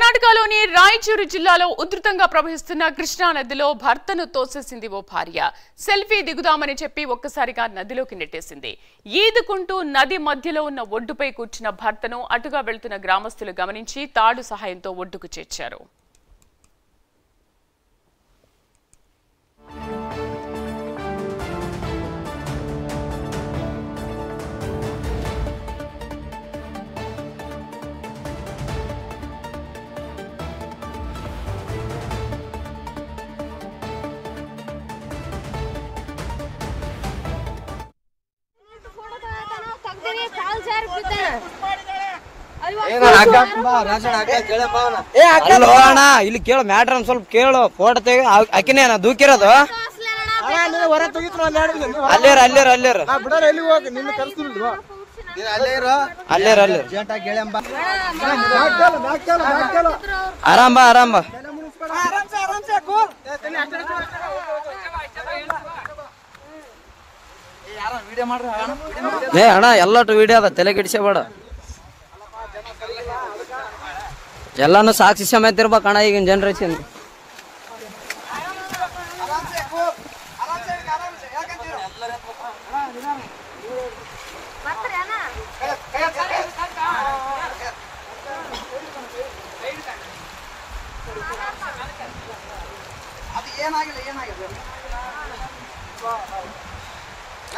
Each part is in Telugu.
కర్ణాటకలోని రాయచూరు జిల్లాలో ఉధృతంగా ప్రవహిస్తున్న కృష్ణా నదిలో భర్తను తోసేసింది ఓ భార్య. సెల్ఫీ దిగుదామని చెప్పి ఒక్కసారిగా నదిలోకి నెట్టేసింది. ఈదుకుంటూ నది మధ్యలో ఉన్న ఒడ్డుపై కూర్చున్న భర్తను అటుగా వెళ్తున్న గ్రామస్తులు గమనించి తాడు సహాయంతో ఒడ్డుకు చేర్చారు. ಇಲ್ಲಿ ಕೇಳು ಮ್ಯಾಟ್ರ್ ಒಂದ್ ಸ್ವಲ್ಪ ಕೇಳು. ಫೋಟೋ ತೆಗಿ ಅಕ್ಕಿನೇ ದೂಕಿರೋದು ಆರಾಮ್ ಬಾ ಆರಾಮ್ ಬಾ. ಏ ಅಣ್ಣ ಎಲ್ಲಟು ವಿಡಿಯೋ ಅದ, ತಲೆ ಕೆಡಿಸಬೇಡ. ಎಲ್ಲಾನು ಸಾಕ್ಷಿ ಸಮೇತ ಇರ್ಬೇಕಣ್ಣ ಈಗಿನ ಜನರೇಷನ್.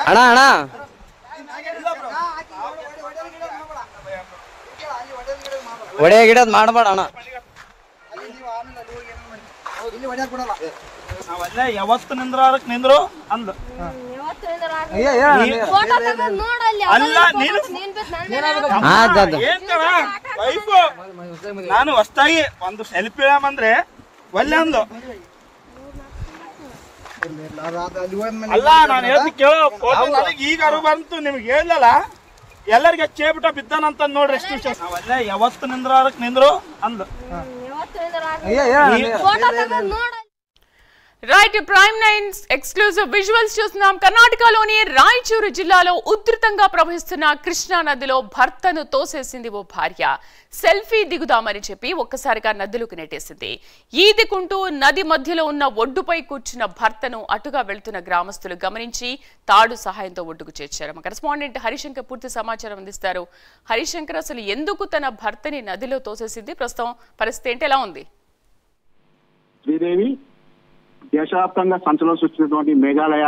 ಅಣ್ಣ ಅಣ್ಣ ಒಡೆ ಗಿಡದ್ ಮಾಡಬೇಡ ಅಣ್ಣ. ಯಾವತ್ತು ನಿಂದ್ರಕ್ ನಿಂದ್ರು ಅಂದ ನಾನು ಹೊಸ್ತಾಗಿ ಒಂದು ಸೆಲ್ಫಿ ಅಂದ್ರೆ ಒಲ್ಲೆ ಅಂದು. ಅಲ್ಲ ನಾನು ಹೇಳ್ತಿ ಕೇಳೋ ಫೋಟೋ ನನಗೆ ಈಗ ಅರು ಬಂತು, ನಿಮ್ಗೆ ಹೇಳಲ್ಲ ಎಲ್ಲರಿಗೆ ಚೇಬಿಟ ಬಿದ್ದಾನಂತ ನೋಡ್ರಿ. ಎಷ್ಟು ಅಲ್ಲೇ ಯಾವತ್ತು ನಿಂದ್ರಕ್ ನಿಂದ್ರು ಅಂದ. Right, prime nines exclusive visuals చూస్తున్నాం. కర్ణాటకలోని రాయచూరు జిల్లాలో ఉధృతంగా ప్రవహిస్తున్న కృష్ణా నదిలో భర్తను తోసేసింది ఓ భార్య. సెల్ఫీ దిగుదామని చెప్పి ఒక్కసారిగా నదిలోకి నెట్టేసింది. ఈదుకుంటూ నది మధ్యలో ఉన్న ఒడ్డుపై కూర్చున్న భర్తను అటుగా వెళ్తున్న గ్రామస్తులు గమనించి తాడు సహాయంతో ఒడ్డుకు చేర్చారు. మా కరెస్పాండెంట్ హరిశంకర్ పూర్తి సమాచారం అందిస్తారు. హరిశంకర్, అసలు ఎందుకు తన భర్తని నదిలో తోసేసింది? ప్రస్తుతం పరిస్థితి ఏంటి, ఎలా ఉంది? శ్రీదేవి, దేశవ్యాప్తంగా సంచలనం సృష్టించినటువంటి మేఘాలయ,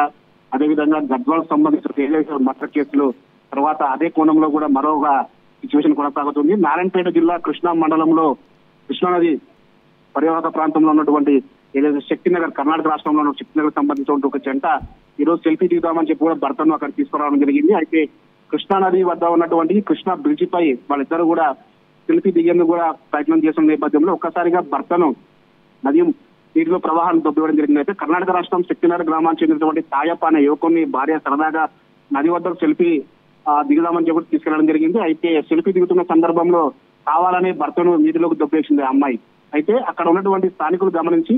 అదేవిధంగా గద్వాల్ సంబంధించిన మర్డర్ కేసులు తర్వాత అదే కోణంలో కూడా మరొక సిచ్యువేషన్ కొనసాగుతుంది. నారాయణపేట జిల్లా కృష్ణా మండలంలో కృష్ణానది పరివాహక ప్రాంతంలో ఉన్నటువంటి ఏదైతే శక్తినగర్, కర్ణాటక రాష్ట్రంలో ఉన్న శక్తినగర్ సంబంధించిన ఒక జంట ఈ రోజు సెల్ఫీ దిగుదామని చెప్పి కూడా భర్తను అక్కడ తీసుకురావడం జరిగింది. అయితే కృష్ణానది వద్ద ఉన్నటువంటి కృష్ణా బ్రిడ్జి పై వాళ్ళిద్దరు కూడా సెల్ఫీ దిగేందుకు కూడా ప్రయత్నం చేస్తున్న నేపథ్యంలో ఒక్కసారిగా భర్తను నది నీటిలో ప్రవాహాన్ని దొబ్బివ్వడం జరిగింది. అయితే కర్ణాటక రాష్ట్రం శక్తినగర్ గ్రామానికి చెందినటువంటి తాయప్ప అనే యువకుని భార్య సరదాగా నది వద్ద సెల్ఫీ దిగుదామని చెప్పి తీసుకెళ్లడం జరిగింది. అయితే సెల్ఫీ దిగుతున్న సందర్భంలో కావాలని భర్తను నీటిలోకి దొబ్బేసింది ఆ అమ్మాయి. అయితే అక్కడ ఉన్నటువంటి స్థానికులు గమనించి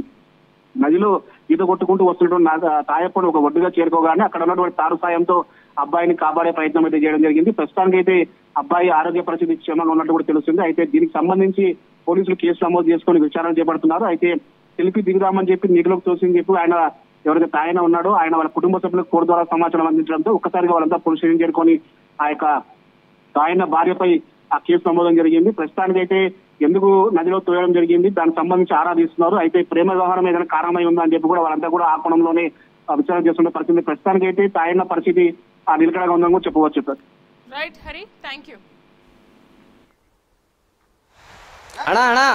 నదిలో ఈత కొట్టుకుంటూ వస్తున్నటువంటి తాయప్పను ఒక ఒడ్డుగా చేరుకోగానే అక్కడ ఉన్నటువంటి తారు సాయంతో అబ్బాయిని కాపాడే ప్రయత్నం అయితే చేయడం జరిగింది. ప్రస్తుతానికి అయితే అబ్బాయి ఆరోగ్య పరిస్థితి క్షేమంగా ఉన్నట్టు కూడా తెలుస్తుంది. అయితే దీనికి సంబంధించి పోలీసులు కేసు నమోదు చేసుకుని విచారణ చేపడుతున్నారు. అయితే సెల్ఫీ దిగుదామని చెప్పి నీటిలోకి తోసింది చెప్పి ఆయన ఎవరైతే తాయన ఉన్నాడో ఆయన వాళ్ళ కుటుంబ సభ్యులకు కోర్టు ద్వారా సమాచారం అందించడంతో ఒక్కసారిగా వాళ్ళంతా పోలీస్ స్టేషన్ చేరుకొని ఆ యొక్క తాయన భార్యపై ఆ కేసు నమోదం జరిగింది. ప్రస్తుతానికి అయితే ఎందుకు నదిలో తోయడం జరిగింది దానికి సంబంధించి ఆరా తీస్తున్నారు. అయితే ప్రేమ వ్యవహారం ఏదైనా కారణమై ఉందా అని చెప్పి కూడా వాళ్ళంతా కూడా ఆ కోణంలోనే విచారణ చేస్తున్న పరిస్థితి. ప్రస్తుతానికి అయితే తాయన పరిస్థితి నిలకడగా ఉందని కూడా చెప్పవచ్చు. Right Hari, thank you. అన్నా